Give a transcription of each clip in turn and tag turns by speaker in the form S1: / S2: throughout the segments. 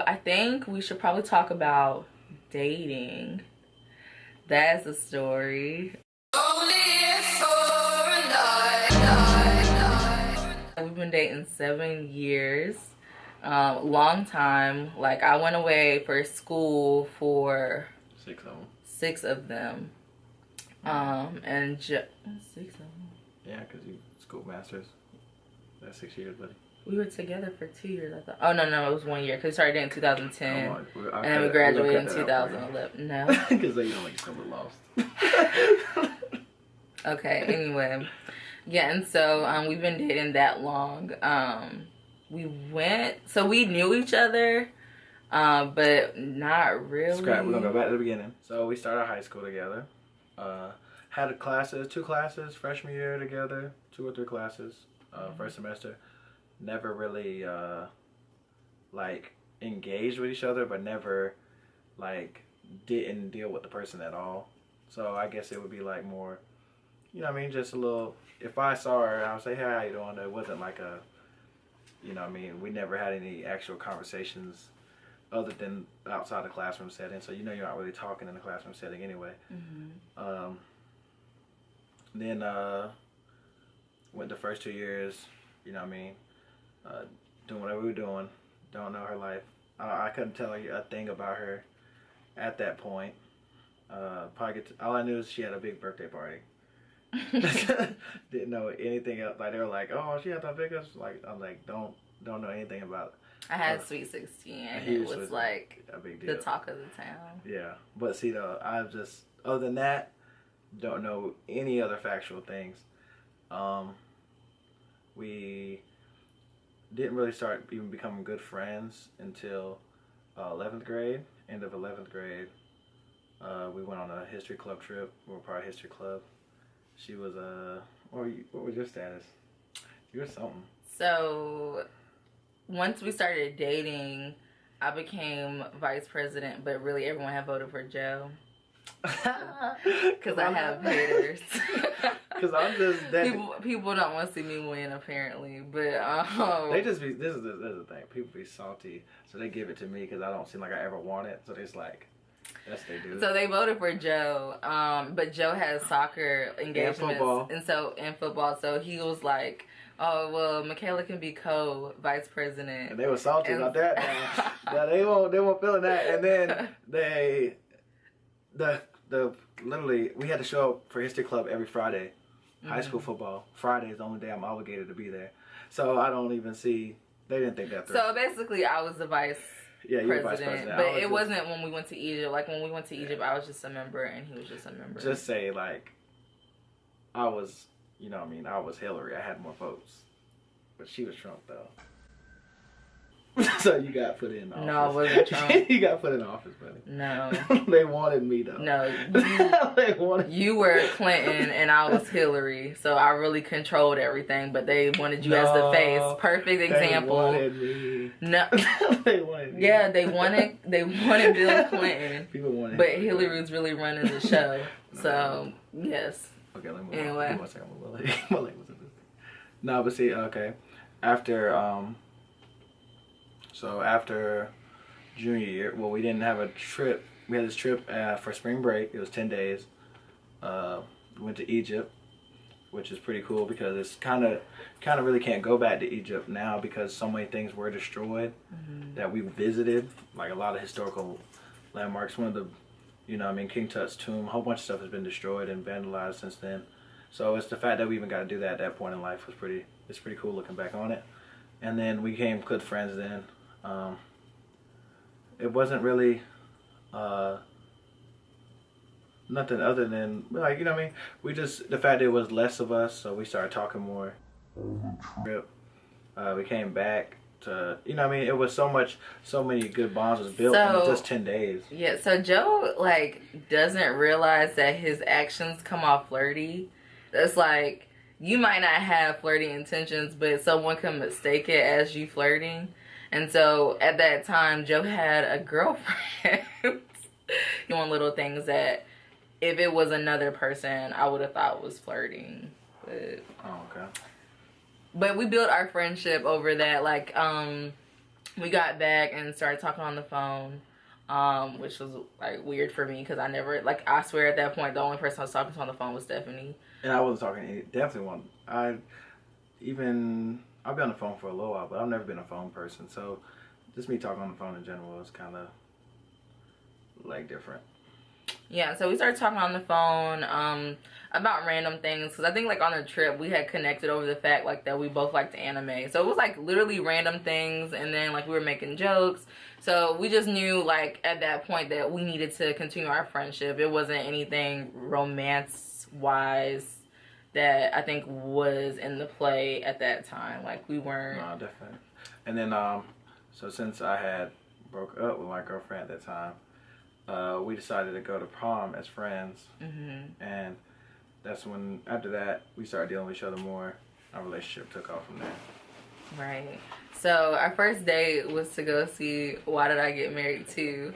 S1: I think we should probably talk about dating. That's a story. We've been dating 7 years. Long time. Like, I went away for school for 6 of them. And 6 of them.
S2: Yeah, because you school masters. That's 6 years, buddy.
S1: We were together for 2 years, I thought. Oh, no, it was 1 year. Because we started dating in 2010.
S2: On,
S1: and then we graduated in 2011. No.
S2: Because they don't like someone lost.
S1: Okay, anyway. Yeah, and so we've been dating that long. So we knew each other, but not really.
S2: Scrap, we're going to go back to the beginning. So we started high school together. Had 2 classes, freshman year together, 2 or 3 classes, first semester. Never really, like, engaged with each other, but never, like, didn't deal with the person at all. So I guess it would be, like, more, you know what I mean, just a little, if I saw her, I would say, hey, how you doing? It wasn't like a, you know what I mean, we never had any actual conversations other than outside the classroom setting. So, you know, you're not really talking in the classroom setting anyway. Mm-hmm. Then went the first 2 years, you know what I mean, doing whatever we were doing. Don't know her life. I couldn't tell you a thing about her at that point. All I knew is she had a big birthday party. Didn't know anything else. Like, they were like, oh, she had that biggest. Like, I'm like, don't know anything about it.
S1: I had Sweet 16, and it was like
S2: a big deal.
S1: The talk of the town.
S2: Yeah, but see, though, I just, other than that, don't know any other factual things. We didn't really start even becoming good friends until 11th grade. End of 11th grade, we went on a history club trip. We were part of history club. She was what was your status? You were something. So
S1: once we started dating, I became vice president, but really everyone had voted for Joe. Because I have haters.
S2: Because I'm just that
S1: people don't want to see me win, apparently. But
S2: they just be this is the thing. People be salty, so they give it to me because I don't seem like I ever want it. So it's like, yes, they do.
S1: So they voted for Joe, but Joe has soccer engagements and football. So he was like, oh, well, Michaela can be co-vice president.
S2: And they were salty about that. Yeah, they weren't feeling that. And then literally, we had to show up for history club every Friday. High school football. Friday is the only day I'm obligated to be there. So I don't even see, they didn't think that through.
S1: So basically, I was the vice president.
S2: You were vice president.
S1: But it wasn't when we went to Egypt. Like, when we went to Egypt, I was just a member and he was just a member.
S2: Just say, like, I was, you know what I mean, I was Hillary. I had more votes. But she was Trump, though. So you got put in office.
S1: No, I wasn't Trump.
S2: You got put in office, buddy.
S1: No.
S2: They wanted me, though.
S1: No. You were Clinton and I was Hillary. So I really controlled everything. But they wanted you as the face. Perfect example.
S2: They wanted me.
S1: No.
S2: They wanted me.
S1: Yeah, they wanted Bill Clinton.
S2: People wanted
S1: But Hillary was really running the show. So, yes.
S2: Okay, let me
S1: anyway.
S2: Give me 1 second. My leg was in this. No, but see, okay. After junior year, well, we didn't have a trip. We had this trip for spring break. It was 10 days. We went to Egypt, which is pretty cool because it's kind of really can't go back to Egypt now because so many things were destroyed that we visited, like a lot of historical landmarks. One of the, you know, I mean, King Tut's tomb, a whole bunch of stuff has been destroyed and vandalized since then. So it's the fact that we even got to do that at that point in life it's pretty cool looking back on it. And then we became good friends then. It wasn't really nothing other than, like, you know what I mean, we just, the fact that it was less of us, so we started talking more. We came back to, you know what I mean, it was so many good bonds was built in just 10 days.
S1: Yeah, so Joe, like, doesn't realize that his actions come off flirty. It's like, you might not have flirty intentions, but someone can mistake it as you flirting. And so at that time, Joe had a girlfriend doing little things that if it was another person, I would have thought was flirting. But,
S2: oh, okay.
S1: But we built our friendship over that. Like, we got back and started talking on the phone, which was like weird for me because I never, like, I swear at that point the only person I was talking to on the phone was Stephanie.
S2: And I wasn't talking to definitely one. I'll be on the phone for a little while, but I've never been a phone person. So just me talking on the phone in general is kind of like different.
S1: Yeah, so we started talking on the phone about random things because I think like on the trip we had connected over the fact like that we both liked anime. So it was like literally random things, and then like we were making jokes. So we just knew like at that point that we needed to continue our friendship. It wasn't anything romance-wise that I think was in the play at that time. Like we weren't.
S2: No, definitely. And then so since I had broke up with my girlfriend at that time, we decided to go to prom as friends. And that's when, after that, we started dealing with each other more. Our relationship took off from there.
S1: Right. So our first date was to go see Why Did I Get Married To?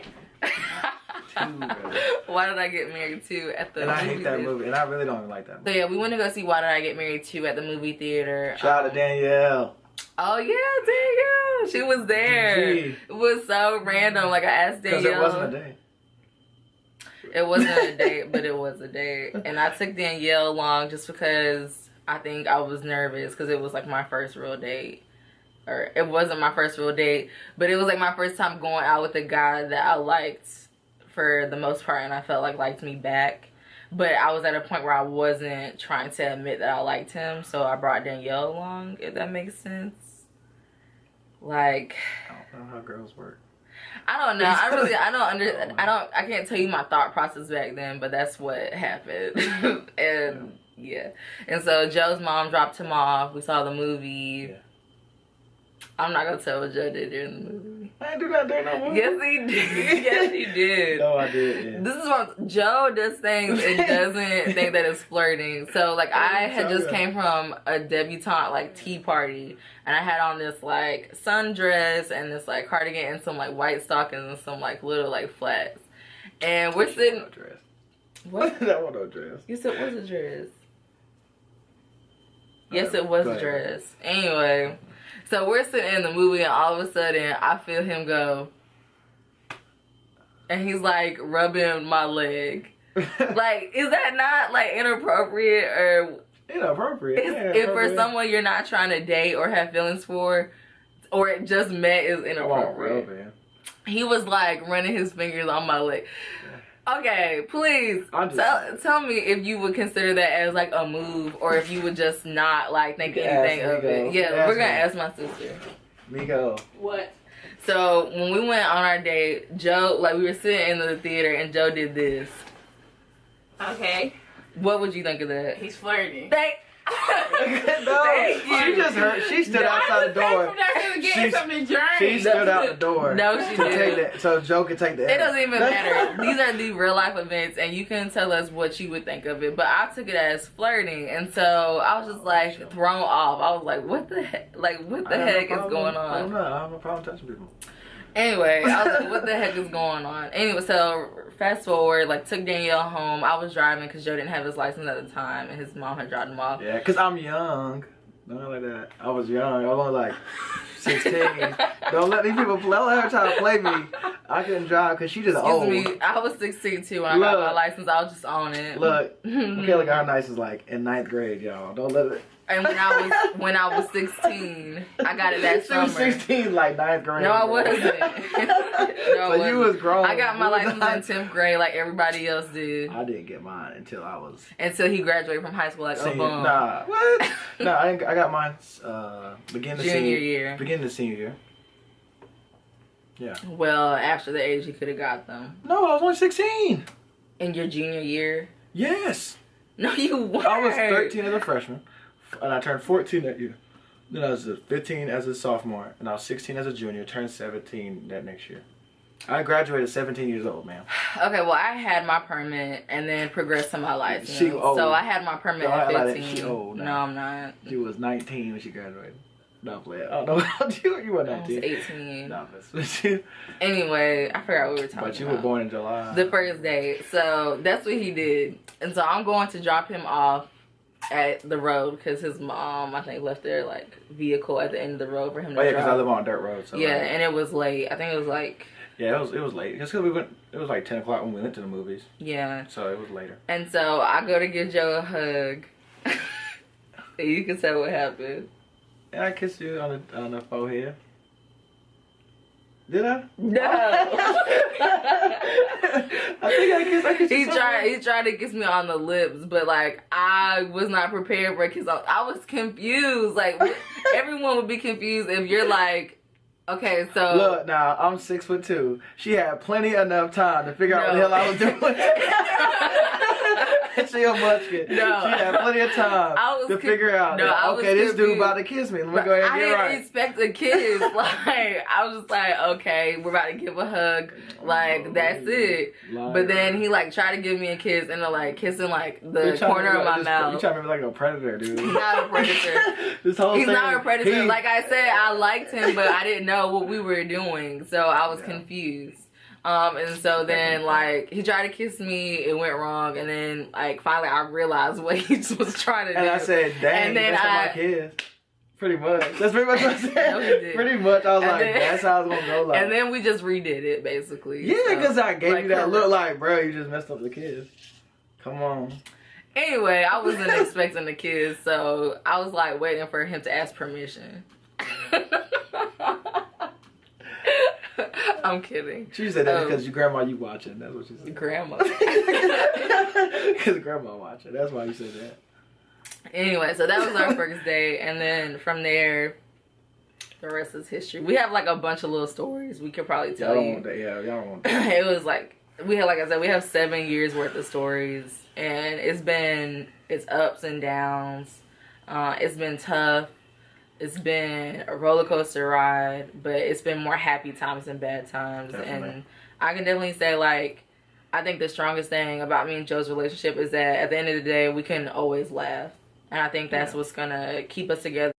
S1: Why Did I Get Married To at the
S2: And I hate that
S1: theater.
S2: movie, and I really don't even like that movie.
S1: So yeah, we went to go see Why Did I Get Married To at the movie theater.
S2: Shout out to Danielle.
S1: Oh yeah, Danielle. She was there.
S2: Gee.
S1: It was so random. Like I asked Danielle.
S2: Because it wasn't a date.
S1: It wasn't a date, but it was a date. And I took Danielle along just because I think I was nervous because it was like my first real date. Or it wasn't my first real date, but it was like my first time going out with a guy that I liked for the most part, and I felt like liked me back. But I was at a point where I wasn't trying to admit that I liked him, so I brought Danielle along, if that makes sense. Like,
S2: I don't know how girls work.
S1: I don't know. I can't tell you my thought process back then, but that's what happened. And yeah. And so Joe's mom dropped him off. We saw the movie.
S2: Yeah.
S1: I'm not gonna tell what Joe did during the movie.
S2: I didn't do that during that movie.
S1: Yes, he did. Yes, he did.
S2: No, I did. Yeah.
S1: This is what Joe does things and doesn't think that it's flirting. So like I had just came from a debutante like tea party, and I had on this like sundress and this like cardigan and some like white stockings and some like little like flats. And we're sitting.
S2: No dress.
S1: What?
S2: That was no dress.
S1: You said what's a dress? Yes, it was a dress. Anyway. So we're sitting in the movie, and all of a sudden, I feel him go, and he's like rubbing my leg. Like, is that not like inappropriate or
S2: inappropriate?
S1: If for someone you're not trying to date or have feelings for, or it just met, is inappropriate. He was like running his fingers on my leg. Okay, please tell me if you would consider that as like a move, or if you would just not like think anything of it. Yeah, we're gonna ask my sister.
S2: Migo.
S1: What? So when we went on our date, Joe, like we were sitting in the theater and Joe did this.
S3: Okay.
S1: What would you think of that?
S3: He's flirting.
S2: No, she just heard. She stood outside the door. She stood out the door.
S1: No, she didn't.
S2: So Joe could take the.
S1: It doesn't even matter. These are the real life events, and you can tell us what you would think of it. But I took it as flirting, and so I was just like thrown off. I was like, "What the heck? Like, what the heck is going on?"
S2: I don't know. I have no problem touching people.
S1: Anyway, I was like, what the heck is going on? Anyway, so fast forward, like took Danielle home. I was driving because Joe didn't have his license at the time, and his mom had dropped him off.
S2: Yeah, because I'm young. Don't like that. I was young. I was only like 16. Don't let these people play. Don't let her try to play me. I couldn't drive because she just old.
S1: Excuse me. I was 16 too when I got my license. I was just on it.
S2: Look, Michaela got her license like in 9th grade, y'all. Don't let it.
S1: And when I was 16, I got it that summer.
S2: She was 16, like 9th grade.
S1: No, I wasn't. No,
S2: But you was grown.
S1: I got my license in 10th grade, like everybody else did.
S2: I didn't get mine
S1: until he graduated from high school. Like,
S2: senior.
S1: Oh, boom.
S2: Nah, what? No, I got mine beginning of senior year. Yeah.
S1: Well, after the age he could have got them.
S2: No, I was only 16.
S1: In your junior year?
S2: Yes.
S1: No, you weren't.
S2: I was 13 as a freshman, and I turned 14 that year. Then I was 15 as a sophomore, and I was 16 as a junior, turned 17 that next year. I graduated 17 years old, man.
S1: Okay, well, I had my permit and then progressed to my license.
S2: She old.
S1: So I had my permit at 15.
S2: She old now.
S1: No, I'm not.
S2: She was 19 when she graduated. No, play it. I don't know how you were 19.
S1: I was 18.
S2: No, but
S1: anyway, I forgot what we were talking about.
S2: But you were born in July.
S1: The first date. So that's what he did. And so I'm going to drop him off at the road because his mom, I think, left their like vehicle at the end of the road for him to
S2: Oh yeah,
S1: drive.
S2: because I live on a dirt road. So
S1: yeah,
S2: like,
S1: and it was late. I think it was like.
S2: Yeah, it was late. Just because we went, it was like 10 o'clock when we went to the movies.
S1: Yeah.
S2: So it was later.
S1: And so I go to give Joe a hug. You can say what happened.
S2: And I kissed you on the forehead. Did I?
S1: No.
S2: I think I kissed you.
S1: He tried to kiss me on the lips, but like I was not prepared for a kiss. I was confused. Like everyone would be confused if you're like, okay, so
S2: look, now I'm 6'2". She had plenty enough time to figure out what the hell I was doing. She a munchkin.
S1: No.
S2: She had plenty of time to figure out.
S1: No, I was
S2: okay, this
S1: confused.
S2: dude about to kiss me. Let me go ahead and
S1: I
S2: get
S1: didn't
S2: right.
S1: expect a kiss. Like I was just like, okay, we're about to give a hug. Like that's it.
S2: Liar.
S1: But then he like tried to give me a kiss and like kissing like the corner of my mouth.
S2: You trying to be like a predator, dude.
S1: He's not a predator.
S2: This whole
S1: He's
S2: thing,
S1: not a predator. Like I said, I liked him, but I didn't know what we were doing, so I was confused. And so then like he tried to kiss me, it went wrong, and then like finally I realized what he was trying to do.
S2: And I said, "Dang,
S1: and then
S2: that's how my kiss." Pretty much. That's pretty much what I said.
S1: No, he did.
S2: Pretty much. I was
S1: And
S2: like,
S1: then,
S2: that's how it's gonna go. Like.
S1: And then we just redid it basically.
S2: Yeah, because I gave
S1: like,
S2: you that look like, bro, you just messed up the kiss. Come on.
S1: Anyway, I wasn't expecting the kiss, so I was like waiting for him to ask permission. I'm kidding.
S2: She said that because your grandma you watching. That's what she said.
S1: Grandma.
S2: Because grandma watching. That's why you said that.
S1: Anyway, so that was our first day, and then from there, the rest is history. We have like a bunch of little stories we could probably tell you.
S2: Y'all don't want that.
S1: It was like like I said, we have 7 years worth of stories, and it's ups and downs. It's been tough. It's been a roller coaster ride, but it's been more happy times than bad times.
S2: Definitely.
S1: And I can definitely say, like, I think the strongest thing about me and Joe's relationship is that at the end of the day, we can always laugh. And I think that's what's going to keep us together.